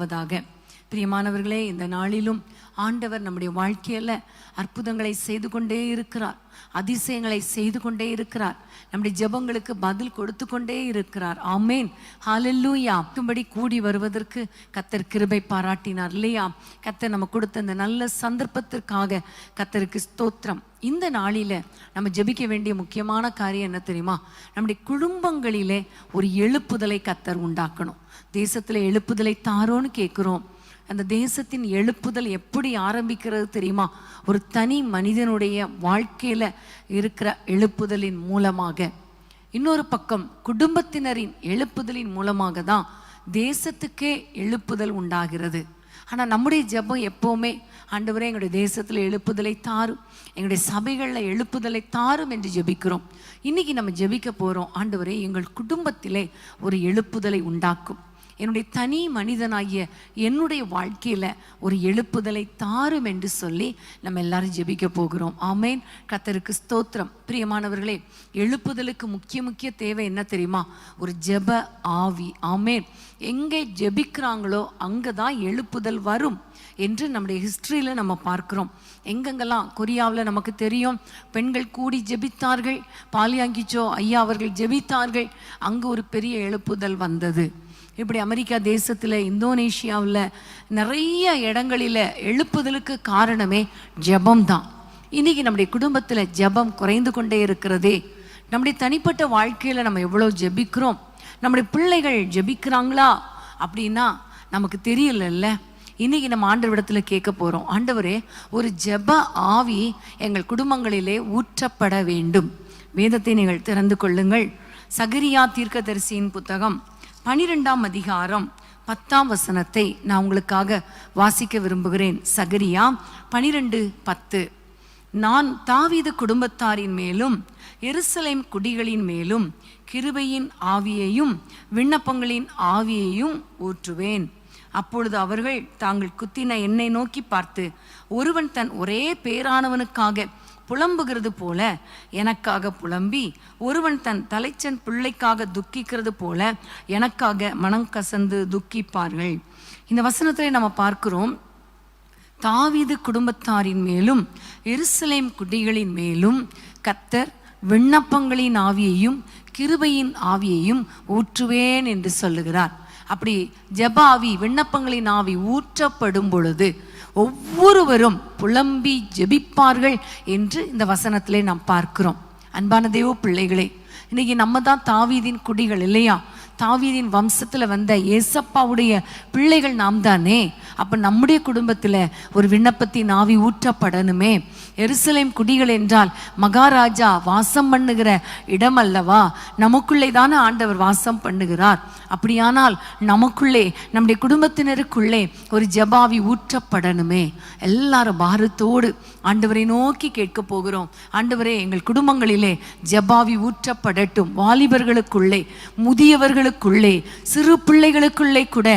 உண்டாவதாக. பிரியமானவர்களே, இந்த நாளிலும் ஆண்டவர் நம்முடைய வாழ்க்கையில அற்புதங்களை செய்து கொண்டே இருக்கிறார், அதிசயங்களை செய்து கொண்டே இருக்கிறார், நம்முடைய ஜெபங்களுக்கு பதில் கொடுத்து கொண்டே இருக்கிறார். ஆமேன், ஹல்லேலூயா. கூடி வருவதற்கு கர்த்தர் கிருபை பாராட்டினார் இல்லையா? கர்த்தர் நம்ம கொடுத்த இந்த நல்ல சந்தர்ப்பத்திற்காக கர்த்தருக்கு ஸ்தோத்திரம். இந்த நாளில நம்ம ஜெபிக்க வேண்டிய முக்கியமான காரியம் என்ன தெரியுமா? நம்முடைய குடும்பங்களிலே ஒரு எழுப்புதலை கர்த்தர் உண்டாக்கணும். தேசத்துல எழுப்புதலை தாரோன்னு கேட்கிறோம். அந்த தேசத்தின் எழுப்புதல் எப்படி ஆரம்பிக்கிறது தெரியுமா? ஒரு தனி மனிதனுடைய வாழ்க்கையில இருக்கிற எழுப்புதலின் மூலமாக. இன்னொரு பக்கம் குடும்பத்தினரின் எழுப்புதலின் மூலமாக தான் தேசத்துக்கே எழுப்புதல் உண்டாகிறது. ஆனால் நம்முடைய ஜெபம் எப்போவுமே, ஆண்டவரே எங்களுடைய தேசத்தில் எழுப்புதலை தாரும், எங்களுடைய சபைகளில் எழுப்புதலை தாரும் என்று ஜெபிக்கிறோம். இன்னைக்கு நம்ம ஜெபிக்க போகிறோம், ஆண்டவரே எங்கள் குடும்பத்திலே ஒரு எழுப்புதலை உண்டாக்கும், என்னுடைய தனி மனிதனாகிய என்னுடைய வாழ்க்கையில் ஒரு எழுப்புதலை தாரும் என்று சொல்லி நம்ம எல்லாரும் ஜெபிக்க போகிறோம். ஆமேன், கர்த்தருக்கு ஸ்தோத்திரம். பிரியமானவர்களே, எழுப்புதலுக்கு முக்கிய தேவை என்ன தெரியுமா? ஒரு ஜெப ஆவி. ஆமேன். எங்கே ஜெபிக்கிறாங்களோ அங்கே தான் எழுப்புதல் வரும் என்று நம்முடைய ஹிஸ்ட்ரியில் நம்ம பார்க்குறோம். எங்கெங்கெல்லாம் கொரியாவில் நமக்கு தெரியும், பெண்கள் கூடி ஜெபித்தார்கள், பாலியாங்கிச்சோ ஐயா அவர்கள் ஜெபித்தார்கள், அங்கே ஒரு பெரிய எழுப்புதல் வந்தது. இப்படி அமெரிக்கா தேசத்தில், இந்தோனேஷியாவில் நிறைய இடங்களில் எழுப்புதலுக்கு காரணமே ஜெபம் தான். இன்னைக்கு நம்முடைய குடும்பத்தில் ஜெபம் குறைந்து கொண்டே இருக்கிறதே. நம்முடைய தனிப்பட்ட வாழ்க்கையில் நம்ம எவ்வளோ ஜெபிக்கிறோம், நம்முடைய பிள்ளைகள் ஜெபிக்கிறாங்களா அப்படின்னா நமக்கு தெரியலல்ல. இன்னைக்கு நம்ம ஆண்டவரிடத்துல கேட்க போகிறோம், ஆண்டவரே ஒரு ஜெப ஆவி எங்கள் குடும்பங்களிலே ஊற்றப்பட வேண்டும். வேதத்தை நீங்கள் திறந்து கொள்ளுங்கள். சகரியா தீர்க்கதரிசியின் புத்தகம் 12ஆம் அதிகாரம் 10ஆம் வசனத்தை நான் உங்களுக்காக வாசிக்க விரும்புகிறேன். சகரியா 12:10. நான் தாவீது குடும்பத்தாரின் மேலும் எருசலேம் குடிகளின் மேலும் கிருபையின் ஆவியையும் விண்ணப்பங்களின் ஆவியையும் ஊற்றுவேன். அப்பொழுது அவர்கள் தாங்கள் குத்தின என்னை நோக்கி பார்த்து, ஒருவன் தன் ஒரே பேரானவனுக்காக புலம்புகிறது போல எனக்காக புலம்பி, ஒருவன் தன் தலைச்சன் பிள்ளைக்காக துக்கிக்கிறது போல எனக்காக மனம் கசந்து துக்கிப்பார்கள். இந்த வசனத்தில் நம்ம பார்க்கிறோம், தாவீது குடும்பத்தாரின் மேலும் எருசலேம் குடிகளின் மேலும் கர்த்தர் விண்ணப்பங்களின் ஆவியையும் கிருபையின் ஆவியையும் ஊற்றுவேன் என்று சொல்லுகிறார். அப்படி ஜெப ஆவி, விண்ணப்பங்களின் ஆவி ஊற்றப்படும் பொழுது ஒவ்வொருவரும் புலம்பி ஜெபிப்பார்கள் என்று இந்த வசனத்திலே நாம் பார்க்கிறோம். அன்பான தேவ பிள்ளைகளே, இன்னைக்கு நம்ம தான் தாவீதின் குடிகள் இல்லையா? தாவீதின் வம்சத்தில் வந்த ஏசப்பாவுடைய பிள்ளைகள் நாம் தானே. அப்போ நம்முடைய குடும்பத்தில் ஒரு விண்ணப்பத்தின் ஆவி ஊற்றப்படணுமே. எருசலேம் குடிகள் என்றால் மகாராஜா வாசம் பண்ணுகிற இடம் அல்லவா? நமக்குள்ளே தானே ஆண்டவர் வாசம் பண்ணுகிறார். அப்படியானால் நமக்குள்ளே, நம்முடைய குடும்பத்தினருக்குள்ளே ஒரு ஜெபாவி ஊற்றப்படணுமே. எல்லாரும் பாரத்தோடு ஆண்டவரை நோக்கி கேட்க போகிறோம். ஆண்டவரே எங்கள் குடும்பங்களிலே ஜெபாவி ஊற்றப்படட்டும். வாலிபர்களுக்குள்ளே, முதியவர்களுக்குள்ளே, சிறு பிள்ளைகளுக்குள்ளே கூட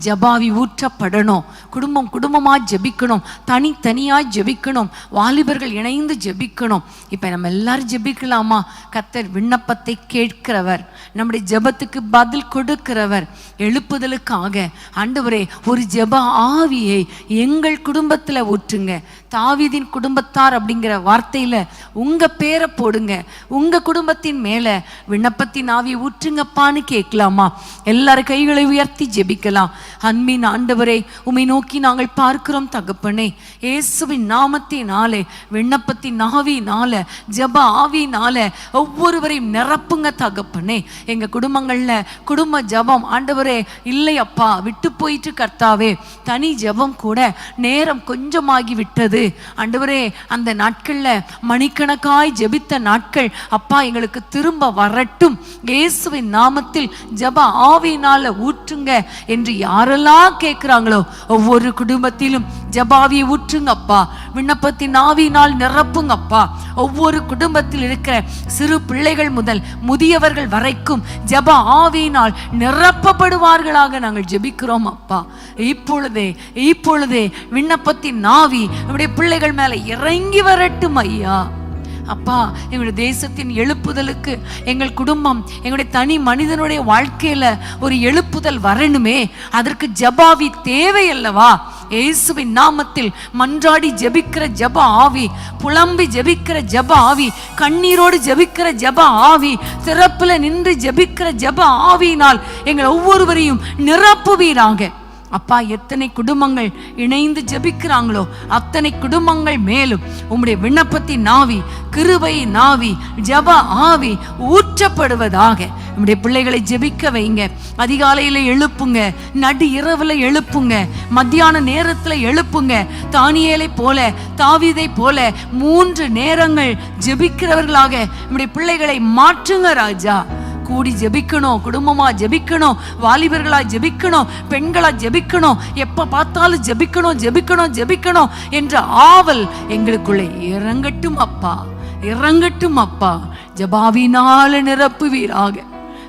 ஜெபாவி ஊற்றப்படணும். குடும்பம் குடும்பமாக ஜெபிக்கணும், தனித்தனியாக ஜெபிக்கணும், வாலிபர்கள் இணைந்து ஜெபிக்கணும். இப்போ நம்ம எல்லாரும் ஜெபிக்கலாமா? கர்த்தர் விண்ணப்பத்தை கேட்கிறவர், நம்முடைய ஜெபத்துக்கு பதில் கொடுக்கிறவர். எழுப்புதலுக்காக ஆண்டவரே ஒரு ஜெப ஆவியை எங்கள் குடும்பத்தில் ஊற்றுங்க. தாவீதின் குடும்பத்தார் அப்படிங்கிற வார்த்தையில் உங்கள் பேரை போடுங்க. உங்கள் குடும்பத்தின் மேலே விண்ணப்பத்தின் ஆவியை ஊற்றுங்கப்பான்னு கேட்கலாமா? எல்லாரும் கைகளை உயர்த்தி ஜெபிக்கலாம். அன்பின் ஆண்டவரே, உம்மை நோக்கி நாங்கள் பார்க்கிறோம் தகப்பனே. இயேசுவின் நாமத்தினாலே, விண்ணப்பத்தின் ஆவியினால, ஜெப ஆவியினால ஒவ்வொருவரையும் நிரப்புங்க தகப்பனே. எங்கள் குடும்பங்களில் குடும்ப ஜெபம் ஆண்டவரே இல்லை அப்பா, விட்டு போயிட்டு கர்த்தாவே. தனி ஜெபம் கூட நேரம் கொஞ்சமாகி விட்டது ஆண்டவரே. அந்த நாட்களில் மணிக்கணக்காய் ஜெபித்த நாட்கள் அப்பா எங்களுக்கு திரும்ப வரட்டும். இயேசுவின் நாமத்தில் ஜெப ஆவியினால ஊற்றுங்க என்று யாரெல்லாம் கேட்கிறாங்களோ ஒவ்வொரு குடும்பத்திலும் ஜெபாவியை ஊற்றுங்கப்பா. விண்ணப்பத்தின் ஆவியினால் நிரப்புங்கப்பா. ஒவ்வொரு குடும்பத்தில் இருக்கிற சிறு பிள்ளைகள் முதல் முதியவர்கள் வரைக்கும் ஜெப ஆவியினால் நிரப்பப்படுவார்களாக நாங்கள் ஜெபிக்கிறோம் அப்பா. இப்பொழுதே விண்ணப்பத்தின் ஆவி நம்முடைய பிள்ளைகள் மேல இறங்கி வரட்டும் ஐயா. அப்பா, எங்களுடைய தேசத்தின் எழுப்புதலுக்கு எங்கள் குடும்பம், எங்களுடைய தனி மனிதனுடைய வாழ்க்கையில ஒரு எழுப்புதல் வரணுமே, அதற்கு ஜபாவி தேவை அல்லவா? இயேசுவின் நாமத்தில் மன்றாடி ஜெபிக்கிற ஜப ஆவி, புலம்பி ஜெபிக்கிற ஜப ஆவி, கண்ணீரோடு ஜெபிக்கிற ஜப ஆவி, திறப்புல நின்று ஜெபிக்கிற ஜப ஆவியினால் எங்கள் ஒவ்வொருவரையும் நிரப்புவீராக. அப்பா, எத்தனை குடும்பங்கள் இணைந்து ஜெபிக்கிறாங்களோ அத்தனை குடும்பங்கள் மேலும் உம்முடைய விண்ணப்பத்தின் ஆவி, கிருபையின் ஆவி, ஜப ஆவி ஊற்றப்படுவதாக. நம்முடைய பிள்ளைகளை ஜெபிக்க வைங்க. அதிகாலையில எழுப்புங்க, நடு இரவுல எழுப்புங்க, மத்தியான நேரத்துல எழுப்புங்க. தானியேலை போல, தாவீதை போல 3 நேரங்கள் ஜெபிக்கிறவர்களாக நம்முடைய பிள்ளைகளை மாற்றுங்க ராஜா. கூடி ஜெபிக்கணும், குடும்பமா ஜெபிக்கணும், வாலிபர்களா ஜெபிக்கணும், பெண்களா ஜெபிக்கணும், எப்ப பார்த்தாலும் ஜெபிக்கணும் ஜெபிக்கணும் ஜெபிக்கணும் என்ற ஆவல் எங்களுக்குள்ளே இறங்கட்டும் அப்பா, இறங்கட்டும் அப்பா. ஜபாவினால நிரப்புவீராக.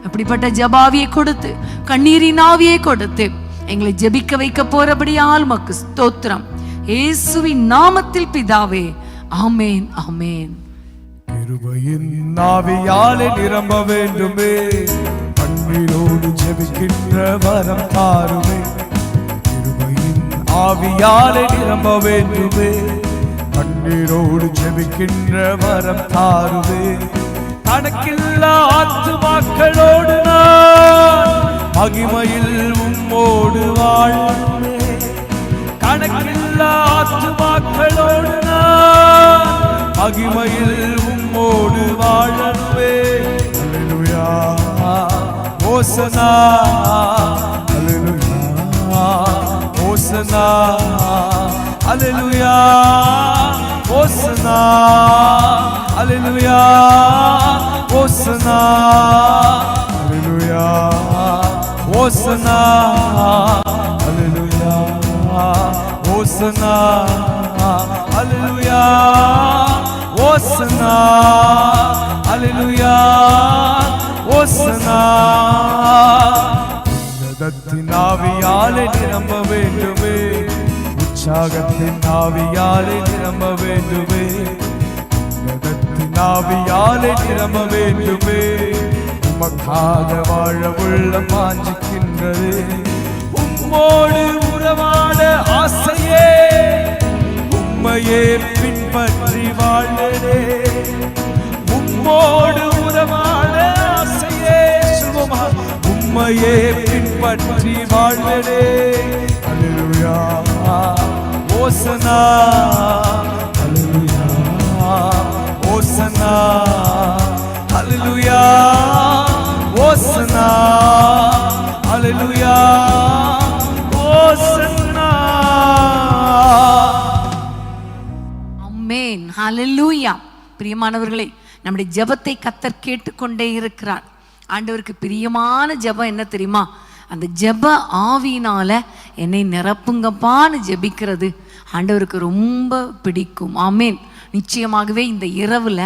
அப்படிப்பட்ட ஜபாவியை கொடுத்து, கண்ணீரின் ஆவியை கொடுத்து எங்களை ஜெபிக்க வைக்க போறபடியால் மக்கு ஸ்தோத்திரம். இயேசுவின் நாமத்தில் பிதாவே, ஆமேன் ஆமேன். கிருபையின் ஆவியாலே நிரம்ப வேண்டுமே, கண்ணீரோடு ஜெபிக்கின்ற வரம் தாருமே. கிருபையின் ஆவியாலே நிரம்ப வேண்டுமே, கண்ணீரோடு ஜெபிக்கின்ற வரம் தாருமே. கணக்கில்லா ஆத்துமாக்களோடு நான் மகிமையில் உம்மோடு வாழ்வே. கணக்கில்லா ஆத்துமாக்களோடு நான் மகிமையில் உம்மோடு வாழவே. அல்லேலூயா, ஓசனா, அல்லேலூயா, ஓசனா, அல்லேலூயா, ஓசனா, அல்லேலூயா, ஓசனா, அல்லேலூயா, ஓசனா, அல்லேலூயா, ஓசனா, அல்லேலூயா, ஓசனா, அல்லேலூயா, ஓசனா. உன்னதத்தின் ஆவியாலே நிரம்ப வேண்டுமே, உற்சாகத்தின் ஆவியாலே நிரம்ப வேண்டுமே, உன்னதத்தின் ஆவியாலே நிரம்ப வேண்டுமே. உமக்காக வாழ உள்ளம் வாஞ்சிக்கின்றது, உம்மோடு உறவாட ஆசையே, உம்மையே பின்பற்றி வாழ்வே. உம்மோடு உறவாட ஆசையே, உம்மையே பின்பற்றி வாழ்வே. அல்லேலூயா, ஓசனா, அல்லேலூயா, ஓசனா, அல்லேலூயா, ஓசனா, அல்லேலூயா, ஓசனா. ஆமென், ஹல்லேலூயா. பிரியமானவர்களே, நம்முடைய ஜெபத்தை கர்த்தர் கேட்டுக்கொண்டே இருக்கிறார். ஆண்டவருக்கு பிரியமான ஜெபம் என்ன தெரியுமா? அந்த ஜெப ஆவியினால என்னை நிரப்புங்கப்பான்னு ஜெபிக்கிறது ஆண்டவருக்கு ரொம்ப பிடிக்கும். ஆமென். நிச்சயமாகவே இந்த இரவுல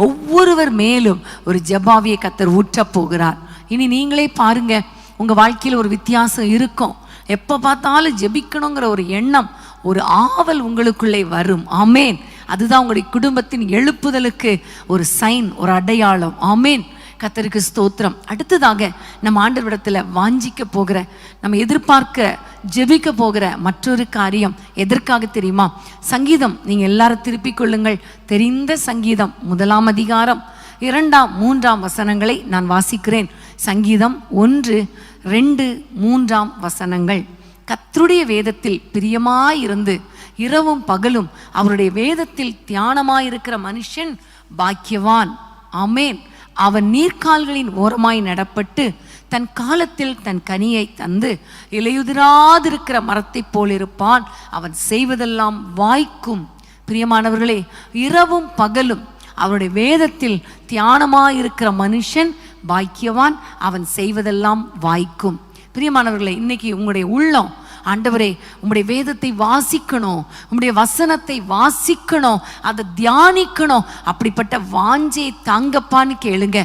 ஒவ்வொருவர் மேலும் ஒரு ஜெபாவியை கர்த்தர் ஊற்ற போகிறார். இனி நீங்களே பாருங்க, உங்க வாழ்க்கையில் ஒரு வித்தியாசம் இருக்கும். எப்ப பார்த்தாலும் ஜெபிக்கணுங்கிற ஒரு எண்ணம், ஒரு ஆவல் உங்களுக்குள்ளே வரும். ஆமேன். அதுதான் உங்களுடைய குடும்பத்தின் எழுப்புதலுக்கு ஒரு சைன், ஒரு அடையாளம். ஆமேன். கர்த்தருக்கு ஸ்தோத்திரம். அடுத்ததாக நம்ம ஆண்டவரிடத்துல வாஞ்சிக்க போகிற, நம்ம எதிர்பார்க்கிற, ஜெபிக்க போகிற மற்றொரு காரியம் எதற்காக தெரியுமா? சங்கீதம், நீங்க எல்லாரும் திருப்பிக் கொள்ளுங்கள். தெரிந்த சங்கீதம் 1 அதிகாரம் 2, 3 வசனங்களை நான் வாசிக்கிறேன். சங்கீதம் 1, 2, 3 வசனங்கள். கர்த்தருடைய வேதத்தில் பிரியமாயிருந்து இரவும் பகலும் அவருடைய வேதத்தில் தியானமாயிருக்கிற மனுஷன் பாக்கியவான். ஆமேன். அவன் நீர்க்கால்களின் ஓரமாய் நடப்பட்டு தன் காலத்தில் தன் கனியை தந்து இலையுதிராதிருக்கிற மரத்தை போல் இருப்பான். அவன் செய்வதெல்லாம் வாய்க்கும். பிரியமானவர்களே, இரவும் பகலும் அவருடைய வேதத்தில் தியானமாயிருக்கிற மனுஷன் பாக்கியவான், அவன் செய்வதெல்லாம் வாய்க்கும். பிரியமானவர்களே, இன்னைக்கு உங்களுடைய உள்ளம், ஆண்டவரே உம்முடைய வேதத்தை வாசிக்கணும், உம்முடைய வசனத்தை வாசிக்கணும், அதை தியானிக்கணும், அப்படிப்பட்ட வாஞ்சையை தாங்கப்பான்னு கேளுங்க.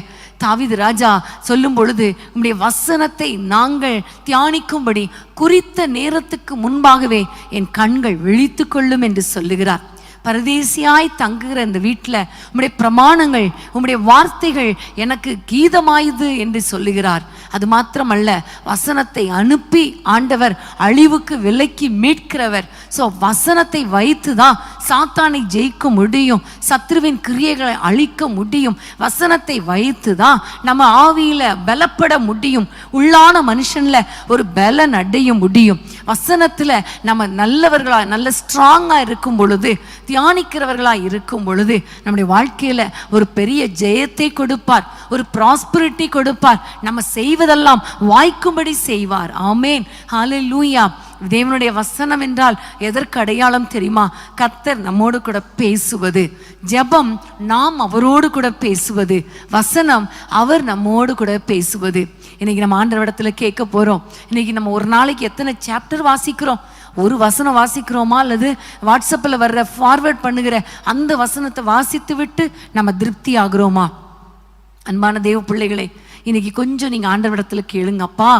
தாவீது ராஜா சொல்லும் பொழுது, உம்முடைய வசனத்தை நாங்கள் தியானிக்கும்படி குறித்த நேரத்துக்கு முன்பாகவே என் கண்கள் விழித்து கொள்ளும் என்று சொல்லுகிறார். பரதேசியாய் தங்குகிற இந்த வீட்டில் உம்முடைய பிரமாணங்கள், உம்முடைய வார்த்தைகள் எனக்கு கீதமாயுது என்று சொல்லுகிறார். அது மாத்திரமல்ல, வசனத்தை அனுப்பி ஆண்டவர் அழிவுக்கு விலக்கி மீட்கிறவர். ஸோ வசனத்தை வைத்து தான் சாத்தானை ஜெயிக்க முடியும், சத்ருவின் கிரியைகளை அழிக்க முடியும். வசனத்தை வைத்து தான் நம்ம ஆவியில பலப்பட முடியும், உள்ளான மனுஷன்ல ஒரு பலன் அடைய முடியும். வசனத்துல நம்ம நல்லவர்களா, நல்ல ஸ்ட்ராங்கா இருக்கும் பொழுது, தியானிக்கிறவர்களா இருக்கும் பொழுது நம்முடைய வாழ்க்கையில ஒரு பெரிய ஜெயத்தை கொடுப்பார், ஒரு ப்ராஸ்பரிட்டி கொடுப்பார். நம்ம செய்வதெல்லாம் வாய்க்கும்படி செய்வார். ஆமேன், ஹல்லேலூயா. தேவனுடைய வசனம் என்றால் எதற்கு அடையாளம் தெரியுமா? கர்த்தர் நம்மோடு கூட பேசுவது. ஜெபம் நாம் அவரோடு கூட பேசுவது, வசனம் அவர் நம்மோடு கூட பேசுவது. இன்னைக்கு நம்ம ஆண்டவரிடத்துல கேட்க போறோம். இன்னைக்கு நம்ம ஒரு நாளைக்கு எத்தனை சாப்டர் வாசிக்கிறோம்? ஒரு வசனம் வாசிக்கிறோமா, அல்லது வாட்ஸ்அப்பில் வர்ற ஃபார்வர்ட் பண்ணுகிற அந்த வசனத்தை வாசித்து விட்டு நம்ம திருப்தி ஆகிறோமா? அன்பான தேவ பிள்ளைகளே, இன்னைக்கு கொஞ்சம் நீங்க ஆண்டவரிடத்துல கேளுங்க. அப்பா,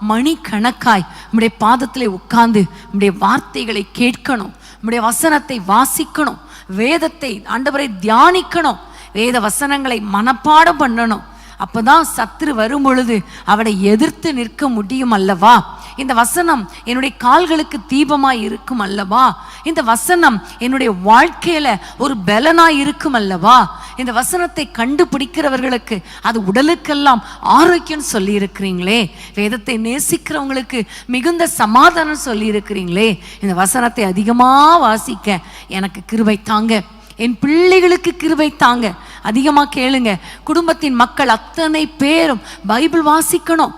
மணி கணக்காய் உம்முடைய பாதத்திலே உட்கார்ந்து உம்முடைய வார்த்தைகளை கேட்கணும், உம்முடைய வசனத்தை வாசிக்கணும், வேதத்தை ஆண்டவரை தியானிக்கணும், வேத வசனங்களை மனப்பாடம் பண்ணணும். அப்பதான் சத்துரு வரும் பொழுது அவனை எதிர்த்து நிற்க முடியும் அல்லவா? இந்த வசனம் என்னுடைய கால்களுக்கு தீபமாய் இருக்கும் அல்லவா? இந்த வசனம் என்னுடைய வாழ்க்கையில ஒரு பலனாய் இருக்கும் அல்லவா? இந்த வசனத்தை கண்டுபிடிக்கிறவர்களுக்கு அது உடலுக்கெல்லாம் ஆரோக்கியம் சொல்லி இருக்கிறீங்களே. வேதத்தை நேசிக்கிறவங்களுக்கு மிகுந்த சமாதானம் சொல்லி இருக்கிறீங்களே. இந்த வசனத்தை அதிகமா வாசிக்க எனக்கு கிருபை தாங்க, என் பிள்ளைகளுக்கு கிருபை தாங்க. அதிகமா கேளுங்க. குடும்பத்தின் மக்கள் அத்தனை பேரும் பைபிள் வாசிக்கணும்,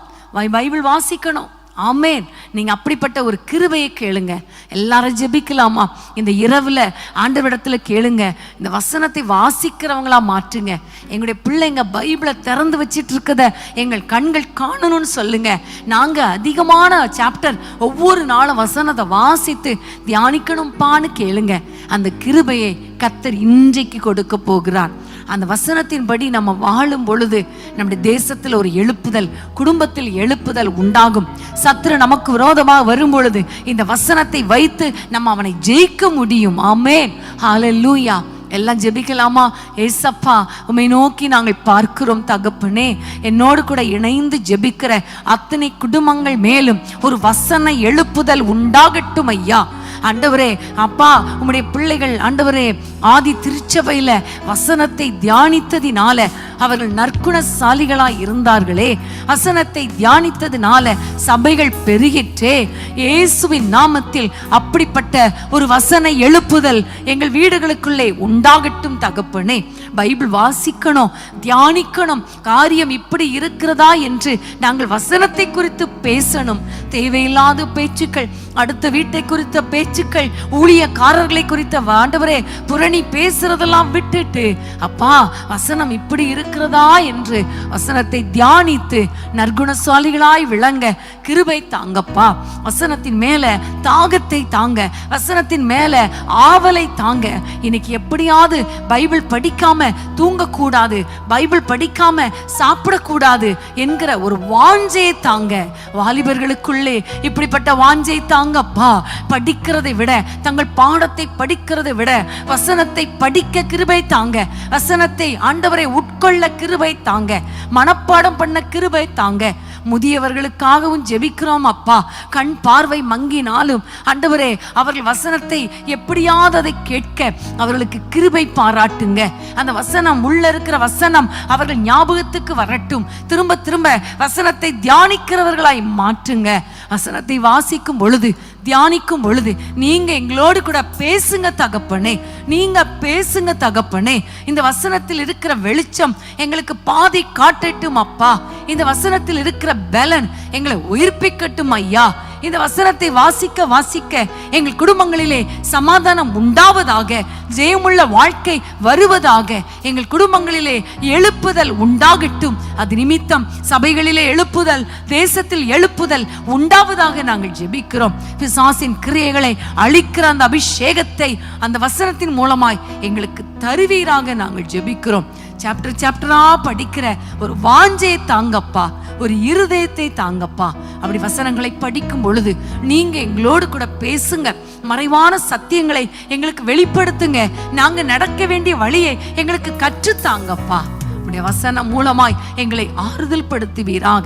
பைபிள் வாசிக்கணும். ஆமேன். நீங்க அப்படிப்பட்ட ஒரு கிருபையை கேளுங்க. எல்லாரும் ஜெபிக்கலாமா? இந்த இரவுல ஆண்டவரிடத்துல கேளுங்க, இந்த வசனத்தை வாசிக்கிறவங்களா மாற்றுங்க. எங்களுடைய பிள்ளைங்க பைபிளை திறந்து வச்சிட்டு இருக்கத எங்கள் கண்கள் காணணும்னு சொல்லுங்க. நாங்க அதிகமான சாப்டர் ஒவ்வொரு நாளும் வசனத்தை வாசித்து தியானிக்கணும்பான்னு கேளுங்க. அந்த கிருபையை கர்த்தர் இன்றைக்கு கொடுக்க போகிறார். அந்த வசனத்தின்படி நம்ம வாழும் பொழுது நம்முடைய தேசத்தில் ஒரு எழுப்புதல், குடும்பத்தில் எழுப்புதல் உண்டாகும். சத்துரு நமக்கு விரோதமாக வரும் பொழுது இந்த வசனத்தை வைத்து நம்ம அவனை ஜெயிக்க முடியும். ஆமென், ஹல்லேலூயா. எல்லாம் ஜெபிக்கலாமா? ஏசப்பா, உம்மை நோக்கி நாங்கள் பார்க்கிறோம் தகப்பனே. என்னோடு கூட இணைந்து ஜெபிக்கிற அத்தனை குடும்பங்கள் மேலும் ஒரு வசன எழுப்புதல் உண்டாகட்டும் ஐயா. ஆண்டவரே, அப்பா, உம்முடைய பிள்ளைகள் ஆண்டவரே ஆதி திருச்சபையில வசனத்தை தியானித்ததினால அவர்கள் நற்குணசாலிகளாய் இருந்தார்களே. வசனத்தை தியானித்ததினால சபைகள் பெருகிற்றே. இயேசுவின் நாமத்தில் அப்படிப்பட்ட ஒரு வசன எழுப்புதல் எங்கள் வீடுகளுக்குள்ளே உண்டாகட்டும் தகப்பனே. பைபிள் வாசிக்கணும், தியானிக்கணும். காரியம் இப்படி இருக்கிறதா என்று நாங்கள் வசனத்தை குறித்து பேசணும். தேவையில்லாத பேச்சுக்கள், அடுத்த வீட்டை குறித்த பேச்சுக்கள், ஊழியக்காரர்களை குறித்த ஆண்டவரே புரணி பேசுறதெல்லாம் விட்டுட்டு, அப்பா வசனம் இப்படி இருக்கிறதா என்று வசனத்தை தியானித்து நற்குணசாலிகளாய் விளங்க கிருபை தாங்கப்பா. வசனத்தின் மேல தாகத்தை தாங்க, வசனத்தின் மேல ஆவலை தாங்க. இன்னைக்கு எப்படியாவது பைபிள் படிக்காம தூங்கக்கூடாது, பைபிள் படிக்காம சாப்பிடக்கூடாது என்கிற ஒரு வாஞ்சையை தாங்க. வாலிபர்களுக்குள்ளே இப்படிப்பட்ட வாஞ்சை தாங்கப்பா. படிக்கிறதை விட, தங்கள் பாடத்தை படிக்கிறதை விட வசனத்தை படிக்க கிருபை தாங்க. வசனத்தை ஆண்டவரை உட்கொள்ள கிருபை தாங்க, மனப்பாடம் பண்ண கிருபை தாங்க. முதியவர்களுக்காகவும் ஜெபிக்கிறோம் அப்பா. கண் பார்வை மங்கினாலும் ஆண்டவரே அவர்கள் வசனத்தை எப்படியாவது அதை கேட்க அவர்களுக்கு கிருபை பாராட்டுங்க. அந்த வசனம், உள்ள இருக்கிற வசனம் அவர்கள் ஞாபகத்துக்கு வரட்டும். திரும்ப திரும்ப வசனத்தை தியானிக்கிறவர்களாய் மாற்றுங்க. வசனத்தை வாசிக்கும் பொழுது, தியானிக்கும் பொழுது நீங்க எங்களோடு கூட பேசுங்க தகப்பனே, நீங்க பேசுங்க தகப்பனே. இந்த வசனத்தில் இருக்கிற வெளிச்சம் எங்களுக்கு பாதை காட்டட்டும் அப்பா. இந்த வசனத்தில் இருக்கிற பலன் எங்களை உயிர்ப்பிக்கட்டும் ஐயா. இந்த வசனத்தை வாசிக்க வாசிக்க எங்கள் குடும்பங்களிலே சமாதானம் உண்டாவதாக, ஜெயமுள்ள வாழ்க்கை வருவதாக. எங்கள் குடும்பங்களிலே எழுப்புதல் உண்டாகட்டும். அது நிமித்தம் சபைகளிலே எழுப்புதல், தேசத்தில் எழுப்புதல் உண்டாவதாக நாங்கள் ஜெபிக்கிறோம். பிசாசின் கிரியைகளை அழிக்கிற அந்த அபிஷேகத்தை அந்த வசனத்தின் மூலமாய் எங்களுக்கு தருவீராக நாங்கள் ஜெபிக்கிறோம். சாப்டர் சாப்டரா படிக்கிற ஒரு வாஞ்சையை தாங்கப்பா, ஒரு இருதயத்தை தாங்கப்பா. அப்படி வசனங்களை படிக்கும் பொழுது நீங்க எங்களோடு கூட பேசுங்க, மறைவான சத்தியங்களை எங்களுக்கு வெளிப்படுத்துங்க, நாங்க நடக்க வேண்டிய வழியை எங்களுக்கு கற்றுத்தாங்கப்பா. உடைய வசனம் மூலமாய் எங்களை ஆறுதல் படுத்துவீராக,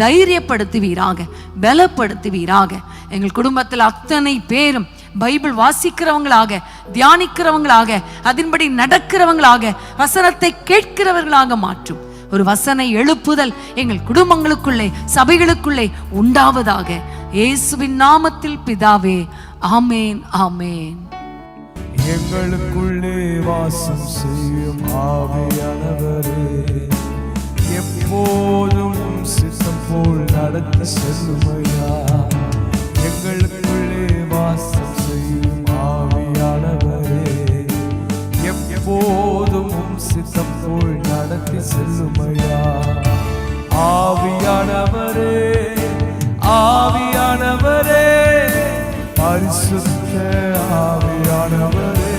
தைரியப்படுத்துவீராக, பலப்படுத்துவீராக. எங்கள் குடும்பத்தில் அத்தனை பேரும் பைபிள் வாசிக்கிறவங்களாக, தியானிக்கிறவங்களாக, அதன்படி நடக்கிறவங்களாக, வசனத்தை கேட்கிறவர்களாக மாற்றும் ஒரு வசன எழுப்புதல் எங்கள் குடும்பங்களுக்குள்ளே, சபைகளுக்குள்ளே உண்டாவதாக. இயேசுவின் நாமத்தில் பிதாவே, ஆமேன், ஆமேன். எங்களுக்குள்ளே வாசம் செய்யும் ஆவியானவரே, எப்போதும் சித்தம் போல் நடத்தி செல்லுமையா. எங்களுக்குள்ளே வாசம் செய்யும் ஆவியானவரே, எப்போதும் சித்தம் போல் நடத்தி செல்லுமையா. ஆவியானவரே, ஆவியானவரே, பரிசுத்த ஆவியானவரே,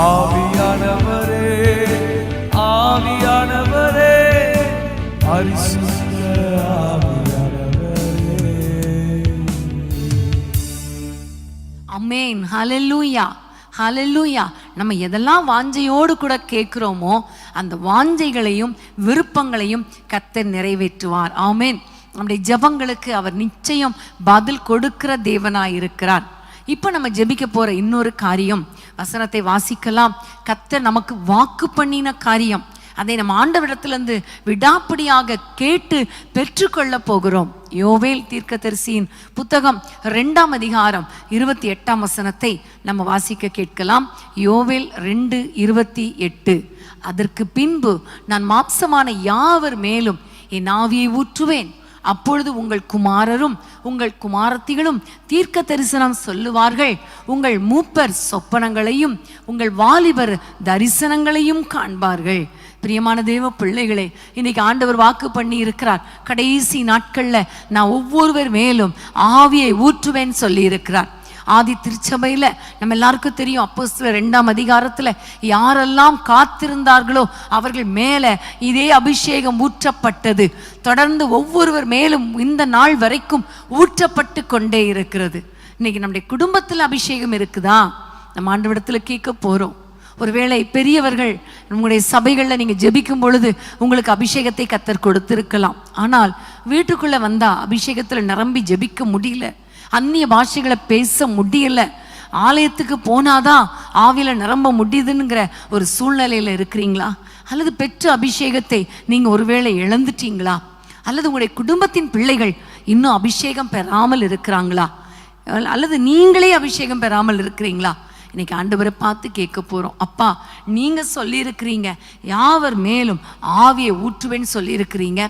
ஆவியானவரே, ஆவியானவரே, பரிசுத்த ஆவியானவரே. ஆமென். ஹல்லேலூயா, ஹல்லேலூயா. நம்ம எதெல்லாம் வாஞ்சையோடு கூட கேட்கிறோமோ அந்த வாஞ்சைகளையும் விருப்பங்களையும் கர்த்தர் நிறைவேற்றுவார். ஆமென். நம்முடைய ஜெபங்களுக்கு அவர் நிச்சயம் பதில் கொடுக்கிற தேவனாய் இருக்கிறார். இப்போ நம்ம ஜெபிக்க போற இன்னொரு காரியம், வசனத்தை வாசிக்கலாம். கர்த்தர் நமக்கு வாக்கு பண்ணின காரியம், அதை நம்ம ஆண்டவரிடத்திலிருந்து விடாப்பிடியாக கேட்டு பெற்றுக்கொள்ள போகிறோம். யோவேல் தீர்க்கதரிசியின் புத்தகம் 2ஆம் அதிகாரம் 28ஆம் வசனத்தை நம்ம வாசிக்க கேட்கலாம். யோவேல் 2:28. அதற்கு பின்பு நான் மாம்சமான யாவர் மேலும் என் ஆவியை ஊற்றுவேன், அப்பொழுது உங்கள் குமாரரும் உங்கள் குமாரத்திகளும் தீர்க்க தரிசனம் சொல்லுவார்கள், உங்கள் மூப்பர் சொப்பனங்களையும் உங்கள் வாலிபர் தரிசனங்களையும் காண்பார்கள். பிரியமான தேவ பிள்ளைகளே, இன்னைக்கு ஆண்டவர் வாக்கு பண்ணி இருக்கிறார், கடைசி நாட்கள்ல நான் ஒவ்வொருவர் மேலும் ஆவியை ஊற்றுவேன் சொல்லி இருக்கிறார். ஆதி திருச்சபையில நம்ம எல்லாருக்கும் தெரியும், அப்போஸ்தலர் 2ஆம் அதிகாரத்துல யாரெல்லாம் காத்திருந்தார்களோ அவர்கள் மேல இதே அபிஷேகம் ஊற்றப்பட்டது. தொடர்ந்து ஒவ்வொருவர் மேலும் இந்த நாள் வரைக்கும் ஊற்றப்பட்டு கொண்டே இருக்கிறது. இன்னைக்கு நம்முடைய குடும்பத்துல அபிஷேகம் இருக்குதா? நம்ம ஆண்டவரிடத்துல கேட்க போறோம். ஒருவேளை பெரியவர்கள் உங்களுடைய சபைகளில் நீங்கள் ஜெபிக்கும் பொழுது உங்களுக்கு அபிஷேகத்தை கர்த்தர் கொடுத்திருக்கலாம். ஆனால் வீட்டுக்குள்ளே வந்தால் அபிஷேகத்தில் நிரம்பி ஜெபிக்க முடியல, அந்நிய பாஷைகளை பேச முடியல, ஆலயத்துக்கு போனாதான் ஆவியில் நிரம்ப முடியுதுங்கிற ஒரு சூழ்நிலையில் இருக்கிறீங்களா? அல்லது பெற்ற அபிஷேகத்தை நீங்கள் ஒருவேளை இழந்துட்டீங்களா? அல்லது உங்களுடைய குடும்பத்தின் பிள்ளைகள் இன்னும் அபிஷேகம் பெறாமல் இருக்கிறாங்களா? அல்லது நீங்களே அபிஷேகம் பெறாமல் இருக்கிறீங்களா? இன்னைக்கு ஆண்டவரை பார்த்து கேட்க போறோம். அப்பா, நீங்க சொல்லியிருக்கிறீங்க யாவர் மேலும் ஆவியை ஊற்றுவேன்னு சொல்லியிருக்கிறீங்க,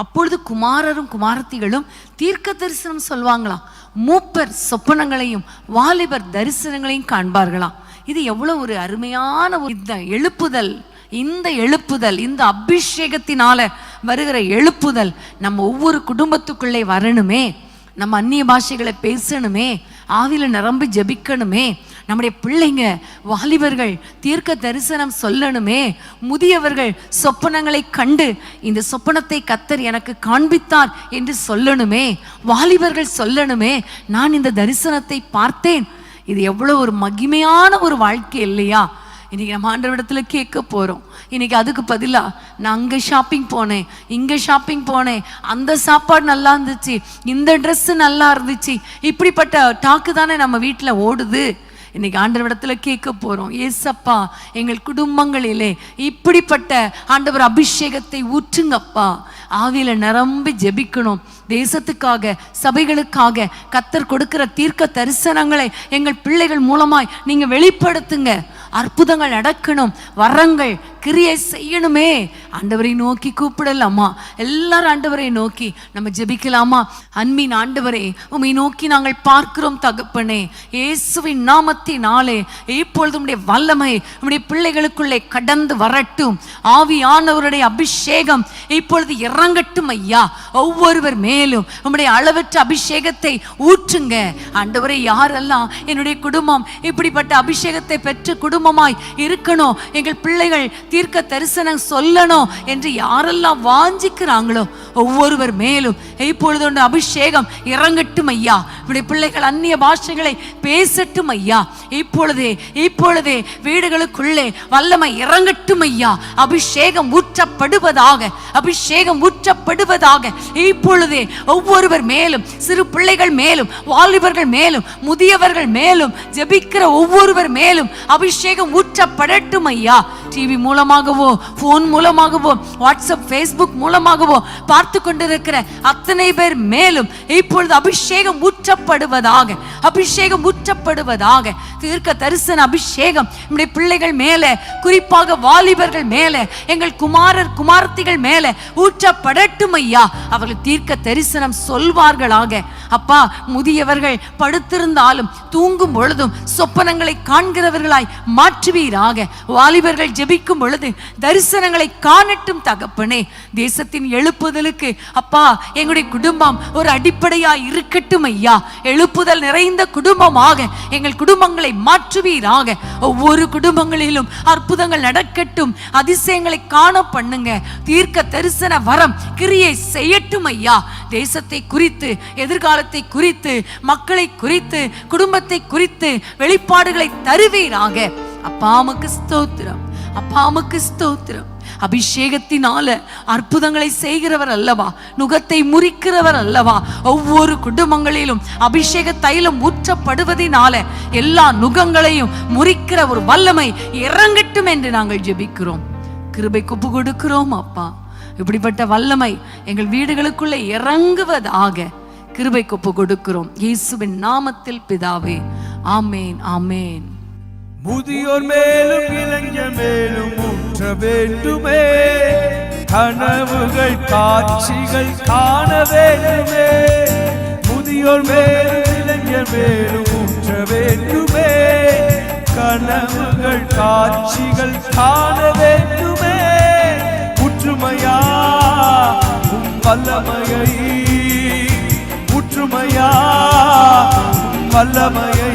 அப்பொழுது குமாரரும் குமாரத்திகளும் தீர்க்க தரிசனம் சொல்வாங்களாம், மூப்பர் சொப்பனங்களையும் வாலிபர் தரிசனங்களையும் காண்பார்களாம். இது எவ்வளவு ஒரு அருமையான இந்த எழுப்புதல், இந்த எழுப்புதல், இந்த அபிஷேகத்தினால வருகிற எழுப்புதல் நம்ம ஒவ்வொரு குடும்பத்துக்குள்ளே வரணுமே. நம்ம அந்நிய பாஷைகளை பேசணுமே, ஆவியில நிரம்பி ஜெபிக்கணுமே, நம்முடைய பிள்ளைங்க வாலிபர்கள் தீர்க்க தரிசனம் சொல்லணுமே, முதியவர்கள் சொப்பனங்களை கண்டு இந்த சொப்பனத்தை கர்த்தர் எனக்கு காண்பித்தார் என்று சொல்லணுமே, வாலிபர்கள் சொல்லணுமே நான் இந்த தரிசனத்தை பார்த்தேன். இது எவ்வளவு ஒரு மகிமையான ஒரு வாழ்க்கை இல்லையா? இன்னைக்கு நம்ம ஆண்டவரிடத்துல கேட்க போறோம். இன்னைக்கு அதுக்கு பதிலா நான் அங்கே ஷாப்பிங் போனேன், இங்கே ஷாப்பிங் போனேன், அந்த சாப்பாடு நல்லா இருந்துச்சு, இந்த ட்ரெஸ் நல்லா இருந்துச்சு, இப்படிப்பட்ட டாக்கு தானே நம்ம வீட்டில் ஓடுது. இன்னைக்கு ஆண்டவரிடத்துல கேட்க போறோம், ஏசப்பா எங்கள் குடும்பங்களிலே இப்படிப்பட்ட ஆண்டவர் அபிஷேகத்தை ஊற்றுங்கப்பா. ஆவியில நிரம்பி ஜெபிக்கணும். தேசத்துக்காக, சபைகளுக்காக கர்த்தர் கொடுக்கிற தீர்க்க தரிசனங்களை எங்கள் பிள்ளைகள் மூலமாய் நீங்க வெளிப்படுத்துங்க. அற்புதங்கள் நடக்கணும், வரங்கள் கிரியை செய்யணுமே. ஆண்டவரை நோக்கி கூப்பிடலாமா? எல்லாரும் ஆண்டவரை நோக்கி நம்ம ஜெபிக்கலாமா? அன்பின் ஆண்டவரே, உம்மை நோக்கி நாங்கள் பார்க்கிறோம் தகப்பனே. இயேசுவின் நாமத்தினாலே இப்பொழுது உம்முடைய வல்லமை உம்முடைய பிள்ளைகளுக்குள்ளே கடந்து வரட்டும். ஆவியானவருடைய அபிஷேகம் இப்பொழுது இறங்கட்டும் ஐயா. ஒவ்வொருவர் மேலும் உம்முடைய அளவற்ற அபிஷேகத்தை ஊற்றுங்க ஆண்டவரே. யாரெல்லாம் என்னுடைய குடும்பம் இப்படிப்பட்ட அபிஷேகத்தை பெற்ற குடும்பமாய் இருக்கணும், எங்கள் பிள்ளைகள் தீர்க்க தரிசனம் சொல்லணும் என்று யாரெல்லாம் வாஞ்சிக்கிறாங்களோ ஒவ்வொருவர் மேலும் இப்பொழுது ஒன்று அபிஷேகம் இறங்கட்டும் ஐயா. இப்படி பிள்ளைகள் அந்நிய பாஷைகளை பேசட்டும் ஐயா. இப்பொழுதே வீடுகளுக்குள்ளே வல்லமை இறங்கட்டும் ஐயா. அபிஷேகம் ஊற்றப்படுவதாக, அபிஷேகம் ஊற்றப்படுவதாக. இப்பொழுதே ஒவ்வொருவர் மேலும், சிறு பிள்ளைகள் மேலும், வாலிபர்கள் மேலும், முதியவர்கள் மேலும், ஜெபிக்கிற ஒவ்வொருவர் மேலும் அபிஷேகம் ஊற்றப்படட்டும் ஐயா. டிவி மூலமாகவோ, போன் மூலமாகவோ, வாட்ஸ்அப், ஃபேஸ்புக் மூலமாகவோ பார்த்து கொண்டிருக்கிற அத்தனை பேர் மேலும் இப்பொழுது அபிஷேகம் ஊற்றப்படுவதாக, அபிஷேகம் ஊற்றப்படுவதாக. தீர்க்க தரிசன அபிஷேகம் நம்முடைய பிள்ளைகள் மேலே, குறிப்பாக வாலிபர்கள் மேலே, எங்கள் குமாரர் குமாரத்திகள் மேலே ஊற்றப்படட்டும் ஐயா. அவர்கள் தீர்க்க தரிசனம் சொல்வார்களாக. அப்பா, முதியவர்கள் படுத்திருந்தாலும் தூங்கும் பொழுதும் சொப்பனங்களை காண்கிறவர்களாய் மாற்றுவீராக. வாலிபர்கள் ஜெபிக்கும் பொழுது தரிசனங்களை காணட்டும் தகப்பனே. தேசத்தின் எழுப்புதலுக்கு அப்பா எங்களுடைய குடும்பம் ஒரு அடிப்படையாய் இருக்கட்டும் ஐயா. எழுப்புதல் நிறைந்த குடும்பமாக எங்கள் குடும்பங்களை மாற்றுவீராக. ஒவ்வொரு குடும்பங்களிலும் அற்புதங்கள் நடக்கட்டும், அதிசயங்களை காண பண்ணுங்க. தீர்க்க தரிசன வரம் கிரியை செய்யட்டும் ஐயா. தேசத்தை குறித்து, எதிர்காலத்தை குறித்து, மக்களை குறித்து, குடும்பத்தை குறித்து வெளிப்பாடுகளை தருவீராக. அப்பா உமக்கு ஸ்தோத்திரம், அப்பா உமக்கு ஸ்தோத்திரம். அபிஷேகத்தினால அற்புதங்களை செய்கிறவர் அல்லவா, நுகத்தை முறிக்கிறவர் அல்லவா. ஒவ்வொரு குடும்பங்களிலும் அபிஷேக தைலம் ஊற்றப்படுவதனால எல்லா நுகங்களையும் முறிக்கிற ஒரு வல்லமை இறங்கட்டும் என்று நாங்கள் ஜெபிக்கிறோம். கிருபை ஒப்பு கொடுக்கிறோம் அப்பா. இப்படிப்பட்ட வல்லமை எங்கள் வீடுகளுக்குள்ளே இறங்குவதாக கிருபை ஒப்பு கொடுக்கிறோம். இயேசுவின் நாமத்தில் பிதாவே, ஆமேன், ஆமேன். முதியோர் மேலும் இளைஞர் மேலும் ஊற்ற வேண்டுமே, கனவுகள் காட்சிகள் காண வேண்டுமே. முதியோர் மேலும் இளைஞர் மேலும் ஊற்ற வேண்டுமே, கனவுகள் காட்சிகள் காண வேண்டுமே. ஊற்றுமையா உம் வல்லமையை, ஊற்றுமையா உம் வல்லமையை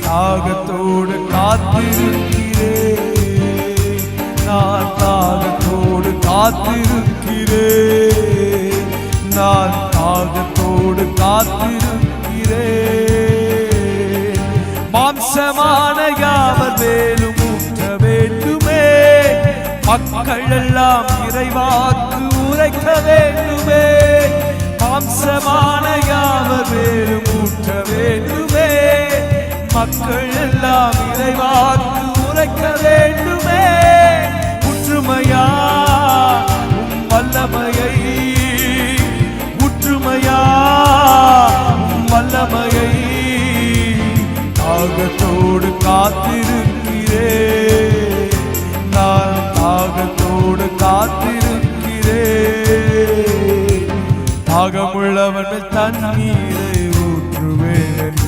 தாகத்தோடு காத்திருக்கிறேன், நான் தாகத்தோடு காத்திருக்கிறேன், நான் தாகத்தோடு காத்திருக்கிறேன். மாம்சமான யாவர் மேலும் ஊற்ற வேண்டுமே, மக்கள் எல்லாம் இறைவாக்கு உரைக்க வேண்டுமே. மாம்சமான யாவர் மேலும் ஊற்ற வேண்டுமே, மக்கள் எல்லாம் இறைவாக்கு உரைக்க வேண்டுமே. ஊற்றுமையா உம் வல்லமையை, ஊற்றுமையா உம் வல்லமையை தாகத்தோடு காத்திருக்கிறேன், நான் தாகத்தோடு காத்திருக்கிறேன். தாகமுள்ளவன் தண்ணீரை ஊற்றுவேன்,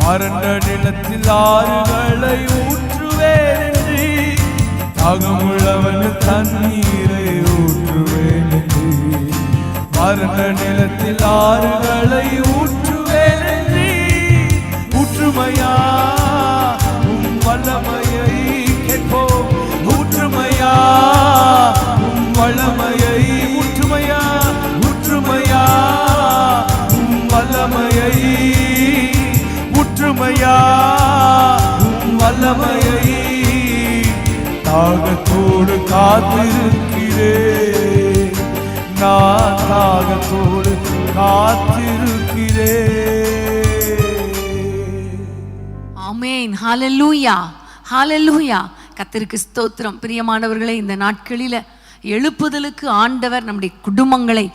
வறண்ட நிலத்தில் ஆறுகளை ஊற்றுவேன். தாகமுள்ளவன் தண்ணீரை ஊற்றுவேன், வறண்ட நிலத்தில் ஆறுகளை ஊற்றுவேன். ஊற்றுமையா உம் வல்லமையை கேட்போம், ஊற்றுமையா உம் வல்லமையை, ஊற்றுமையா, ஊற்றுமையா உம் வல்லமையை, ஊற்றுமையா உம் வல்லமையை தாகத்தோடு காத்திருக்கிறேன், நான் தாகத்தோடு காத்திருக்கிறேன். ஆமென். ஹல்லேலூயா, ஹல்லேலூயா. கர்த்தருக்கு ஸ்தோத்திரம். பிரியமானவர்களே, இந்த நாட்களில எழுப்புதலுக்கு ஆண்டவர் நம்முடைய குடும்பங்களை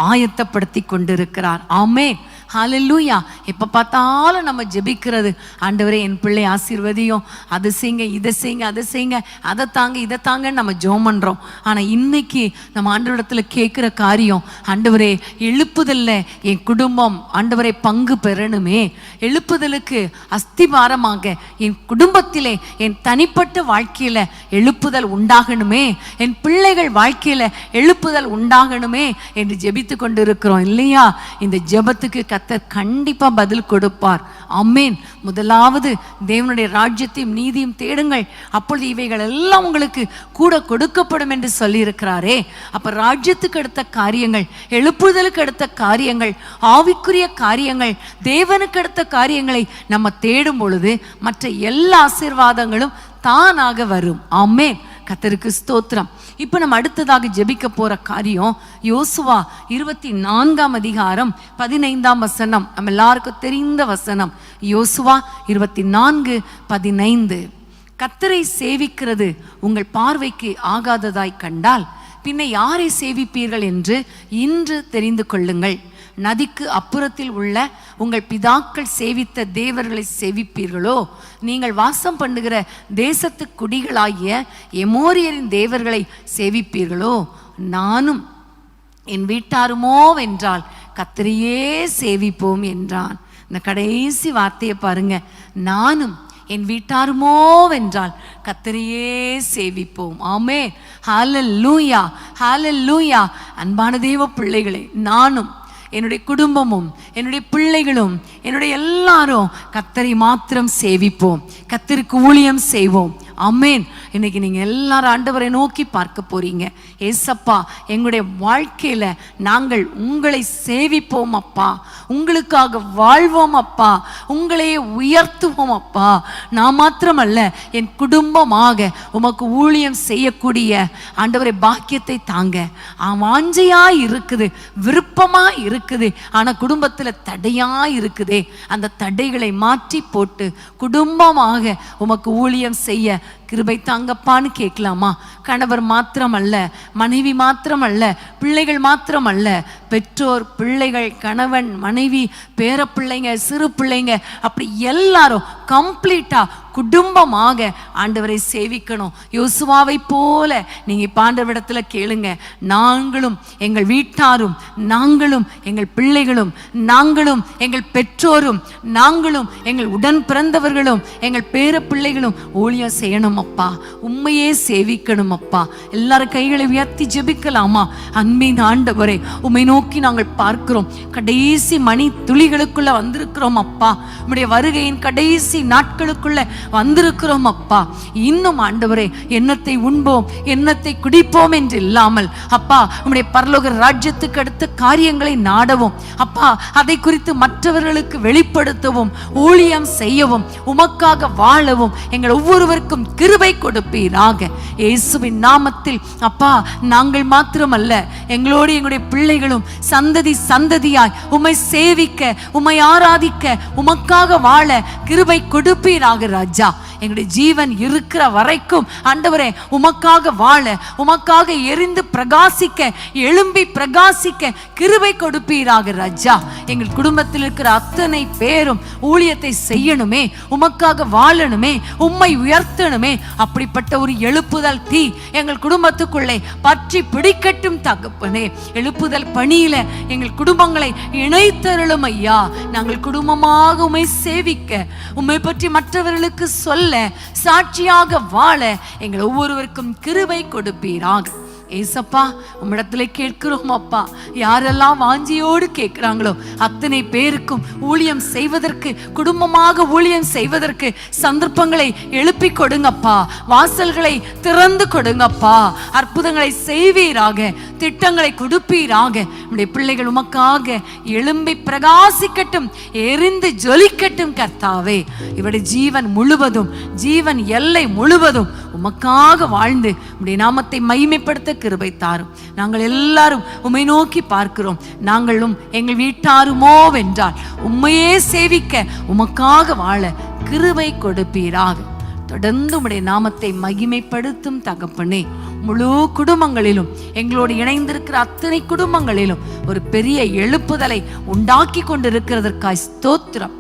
ஆயத்தப்படுத்தி கொண்டிருக்கிறார். ஆமென், ஹல்லேலூயா. எப்போ பார்த்தாலும் நம்ம ஜெபிக்கிறது, ஆண்டவரே என் பிள்ளை ஆசீர்வதியும், அது செய்யுங்க, இதை செய்யுங்க, அதை செய்யுங்க, அதை தாங்க, இதை தாங்கன்னு நம்ம ஜெபம் பண்ணுறோம். ஆனால் இன்னைக்கு நம்ம ஆண்டவரிடத்தில் கேட்குற காரியம், ஆண்டவரே எழுப்புதல்ல என் குடும்பம் ஆண்டவரை பங்கு பெறணுமே, எழுப்புதலுக்கு அஸ்திபாரமாக என் குடும்பத்திலே, என் தனிப்பட்ட வாழ்க்கையில் எழுப்புதல் உண்டாகணுமே, என் பிள்ளைகள் வாழ்க்கையில் எழுப்புதல் உண்டாகணுமே என்று ஜெபித்து கொண்டு இருக்கிறோம் இல்லையா? இந்த ஜெபத்துக்கு கர்த்தர் கண்டிப்பா பதில் கொடுப்பார். ஆமென். முதலாவது தேவனுடைய ராஜ்யத்தையும் நீதியும் தேடுங்கள், அப்பொழுது இவைகள் எல்லாம் உங்களுக்கு கூட கொடுக்கப்படும் என்று சொல்லி இருக்கிறாரே. அப்ப ராஜ்யத்துக்கு அடுத்த காரியங்கள், எழுப்புதலுக்கு அடுத்த காரியங்கள், ஆவிக்குரிய காரியங்கள், தேவனுக்கு அடுத்த காரியங்களை நம்ம தேடும் பொழுது மற்ற எல்லா ஆசீர்வாதங்களும் தானாக வரும். ஆமென். கர்த்தருக்கு ஸ்தோத்திரம். இப்ப நம்ம அடுத்ததாக ஜெபிக்க போற காரியம் யோசுவா 24ஆம் அதிகாரம் 15ஆம் வசனம். நம்ம எல்லாருக்கும் தெரிந்த வசனம். யோசுவா 24:15. கர்த்தரை சேவிக்கிறது உங்கள் பார்வைக்கு ஆகாததாய் கண்டால் பின்ன யாரை சேவிப்பீர்கள் என்று இன்று தெரிந்து கொள்ளுங்கள். நதிக்கு அப்புறத்தில் உள்ள உங்கள் பிதாக்கள் சேவித்த தேவர்களை சேவிப்பீர்களோ? நீங்கள் வாசம் பண்ணுகிற தேசத்து குடிகளாகிய எமோரியரின் தேவர்களை சேவிப்பீர்களோ? நானும் என் வீட்டாருமோ வென்றால் கர்த்தரையே சேவிப்போம் என்றான். இந்த கடைசி வார்த்தையை பாருங்க. நானும் என் வீட்டாருமோ வென்றால் கர்த்தரையே சேவிப்போம். ஆமே. ஹல்லேலூயா, ஹல்லேலூயா. அன்பான தேவ பிள்ளைகளே, நானும் என்னுடைய குடும்பமும் என்னுடைய பிள்ளைகளும் என்னுடைய எல்லாரும் கர்த்தரை மாத்திரம் சேவிப்போம், கர்த்தருக்கு ஊழியம் செய்வோம். ஆமென். இன்னைக்கு நீங்க எல்லாரும் ஆண்டவரை நோக்கி பார்க்க போறீங்க. ஏசப்பா, எங்களுடைய வாழ்க்கையில நாங்கள் உங்களை சேவிப்போம் அப்பா, உங்களுக்காக வாழ்வோம் அப்பா, உங்களையே உயர்த்துவோம் அப்பா. நான் மாத்திரமல்ல, என் குடும்பமாக உமக்கு ஊழியம் செய்யக்கூடிய ஆண்டவரை பாக்கியத்தை தாங்க. வாஞ்சையா இருக்குது, விருப்பமா இருக்குது, ஆனா குடும்பத்துல தடையா இருக்குதே. அந்த தடைகளை மாற்றி போட்டு குடும்பமாக உமக்கு ஊழியம் செய்ய கிருபை தாங்கப்பான்னு கேட்கலாமா? கணவர் மாத்திரமல்ல, மனைவி மாத்திரமல்ல, பிள்ளைகள் மாத்திரமல்ல, பெற்றோர், பிள்ளைகள், கணவன், மனைவி, பேர பிள்ளைங்க, சிறு பிள்ளைங்க, அப்படி எல்லாரும் கம்ப்ளீட்டா குடும்பமாக ஆண்டவரை சேவிக்கணும். யோசுவாவை போல நீங்க ஆண்டவரிடத்துல கேளுங்க. நாங்களும் எங்கள் வீட்டாரும், நாங்களும் எங்கள் பிள்ளைகளும், நாங்களும் எங்கள் பெற்றோரும், நாங்களும் எங்கள் உடன் பிறந்தவர்களும், எங்கள் பேர பிள்ளைகளும் ஊழியம் செய்யணும் அப்பா, உண்மையே சேவிக்கணும் அப்பா. எல்லாரும் கைகளை உயர்த்தி ஜெபிக்கலாமா? அன்பின் ஆண்டவரே, உம்மை நோக்கி நாங்கள் பார்க்கிறோம். கடைசி மணி துளிகளுக்குள்ள வந்திருக்கிறோம் அப்பா. உம்முடைய வருகையின் கடைசி நாட்களுக்குள்ள வந்திருக்கிறோம் அப்பா. இன்னும் ஆண்டவரே, எண்ணத்தை உண்போம், எண்ணத்தை குடிப்போம் என்று இல்லாமல் அப்பா, உம்முடைய பரலோக ராஜ்யத்துக்கு அடுத்த காரியங்களை நாடவும் அப்பா, அதை குறித்து மற்றவர்களுக்கு வெளிப்படுத்தவும், ஊழியம் செய்யவும், உமக்காக வாழவும் எங்கள் ஒவ்வொருவருக்கும் கிருபை கொடுப்பீராக. இயேசுவின் நாமத்தில் அப்பா, நாங்கள் மாத்திரமல்ல, எங்களோடு எங்களுடைய பிள்ளைகளும் சந்ததி சந்ததியாய் உம்மை சேவிக்க, உம்மை ஆராதிக்க, உமக்காக வாழ கிருபை கொடுப்பீராக ராஜா. எங்களுடைய ஜீவன் இருக்கிற வரைக்கும் ஆண்டவரே உமக்காக வாழ, உமக்காக எரிந்து பிரகாசிக்க, எழும்பி பிரகாசிக்க கிருபை கொடுப்பீராக ராஜா. எங்கள் குடும்பத்தில் இருக்கிற அத்தனை பேரும் ஊழியத்தை செய்யணுமே, உமக்காக வாழணுமே, உம்மை உயர்த்தணுமே. அப்படிப்பட்ட ஒரு எழுப்புதல் தீ எங்கள் குடும்பத்துக்குள்ளே பற்றி பிடிக்கட்டும் தகப்பனே. எழுப்புதல் பணியில எங்கள் குடும்பங்களை இணைத்தருளும் ஐயா. நாங்கள் குடும்பமாக உம்மை சேவிக்க, உம்மை பற்றி மற்றவர்களுக்கு சொல்ல, சாட்சியாக வாழ எங்கள் ஒவ்வொருவருக்கும் கிருபை கொடுப்பீராக. ஏசப்பா, உம்மிடத்துல கேட்கிறோம் அப்பா. யாரெல்லாம் வாஞ்சியோடு கேட்கிறாங்களோ அத்தனை பேருக்கும் ஊழியம் செய்வதற்கு, குடும்பமாக ஊழியம் செய்வதற்கு சந்தர்ப்பங்களை எழுப்பி கொடுங்கப்பா, வாசல்களை திறந்து கொடுங்கப்பா. அற்புதங்களை செய்வீராக, திட்டங்களை கொடுப்பீராக. நம்முடைய பிள்ளைகள் உமக்காக எழும்பி பிரகாசிக்கட்டும், எரிந்து ஜொலிக்கட்டும் கர்த்தாவே. இவருடைய ஜீவன் முழுவதும், ஜீவன் எல்லை முழுவதும் உமக்காக வாழ்ந்து உம்முடைய நாமத்தை மகிமைப்படுத்த கிருபை தாரும். நாங்கள் எல்லாரும் உம்மை நோக்கி பார்க்கிறோம். நாங்களும் எங்கள் வீட்டாருமோ வென்றால் உம்மையே சேவிக்க, உமக்காக வாழ கிருபை கொடுப்பீராக. தொடர்ந்து உம்முடைய நாமத்தை மகிமைப்படுத்தும் தகப்பனே. முழு குடும்பங்களிலும், எங்களோடு இணைந்திருக்கிற அத்தனை குடும்பங்களிலும் ஒரு பெரிய எழுப்புதலை உண்டாக்கி கொண்டிருக்கிறதற்காய் ஸ்தோத்திரம்.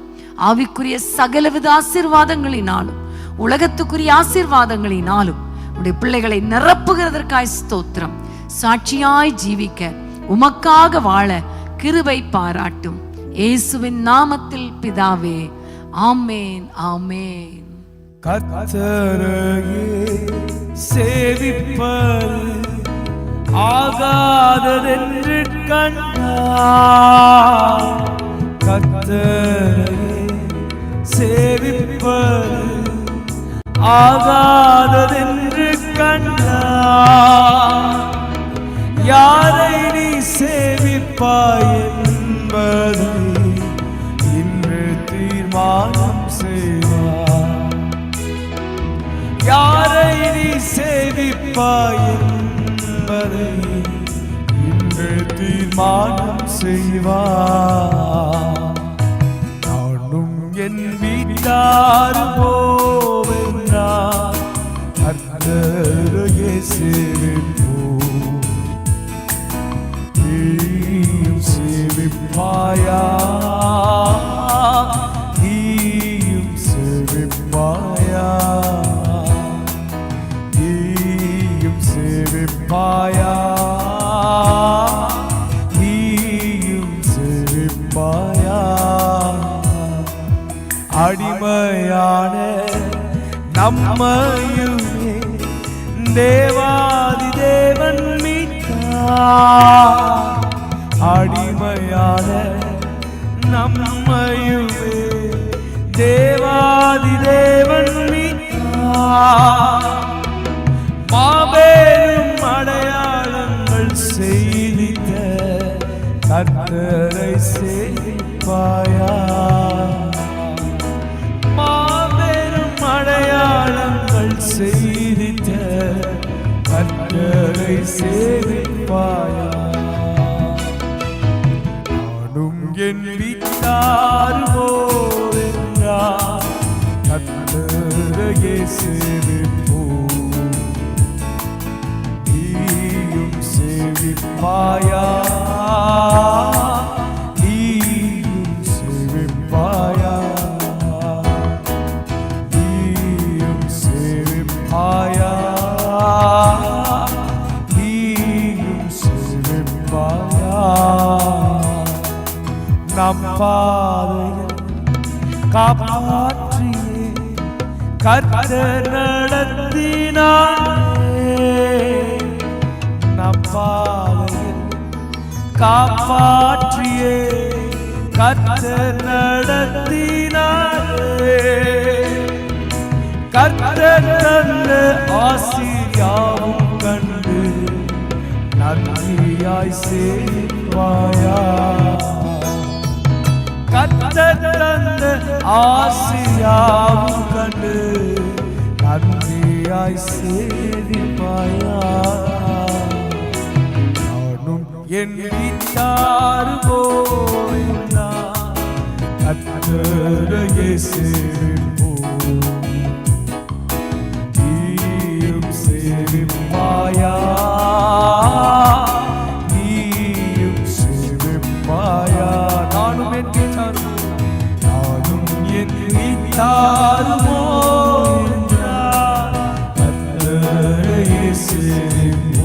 ஆவிக்குரிய சகலவித ஆசீர்வாதங்களினாலும், உலகத்துக்குரிய ஆசீர்வாதங்களினாலும் உடைய பிள்ளைகளை நிரப்புகிறதற்காய் ஸ்தோத்திரம். சாட்சியாய் ஜீவிக்க, உமக்காக வாழ கிருபை பாராட்டும். இயேசுவின் நாமத்தில் பிதாவே, ஆமேன், ஆமேன். கர்த்தரையே சேவிப்பது ஆகாததென்று கண்டார், கர்த்தரையே சேவிப்பது ஆகாததென்று கண்டார். யாரை நீ சேவிப்பாய் என்பதை இன்று தீர்மானம் செய்வார். யாரை நீ சேவிப்பாய் என்பதை இன்று தீர்மானம் செய்வார். நானும் என் வீட்டாரும் போவென்றார் கர்த்தரையே சேவிப்போம். நீயும் சேவிப்பாயா? நீயும் சேவிப்பாயா? நீயும் சேவிப்பாயா? நீயும் சேவிப்பாயா? அடிமையான நம்மையுமே தேவாதி தேவன் மீட்டார். அடிமையான நம்மையுமே தேவாதி தேவன் மீட்டார். மாபெரும் அடையாளங்கள் செய்தித்த கர்த்தரை சேவிப்பாயா? மாபெரும் அடையாளங்கள் செய்தித்த கர்த்தரை சேவிப்பாயா? நானும் என் வீட்டார் போவென்றார் கர்த்தரையே சேவிப்போம். நீயும் சேவிப்பாயா? நீயும் சேவிப்பாயா? நீயும் சேவிப்பாயா? நீயும் சேவிப்பாயா? நம் பாதையில் காப்பாற்றியே கர்த்தர் நடத்தினாரே. நம் பாதையில் காப்பாற்றியே கர்த்தர் நடத்தினாரே. கர்த்தர் தந்த ஆசீர்வாதம் கண்டு நன்றியாய் சேவிப்பாயா? கர்த்தர் தந்த ஆசீர்வாதம் கண்டு நன்றியாய் சேவிப்பாயா? நானும் என் வீட்டார் போவென்றார் கர்த்தரையே சேவிப்போம். நீயும் சேவிப்பாயா? நீயும் சேவிப்பாயா? நானும் என் வீட்டார் நானும் என் வீட்டாருமோ என்றார் கர்த்தரையே சேவிப்போம்.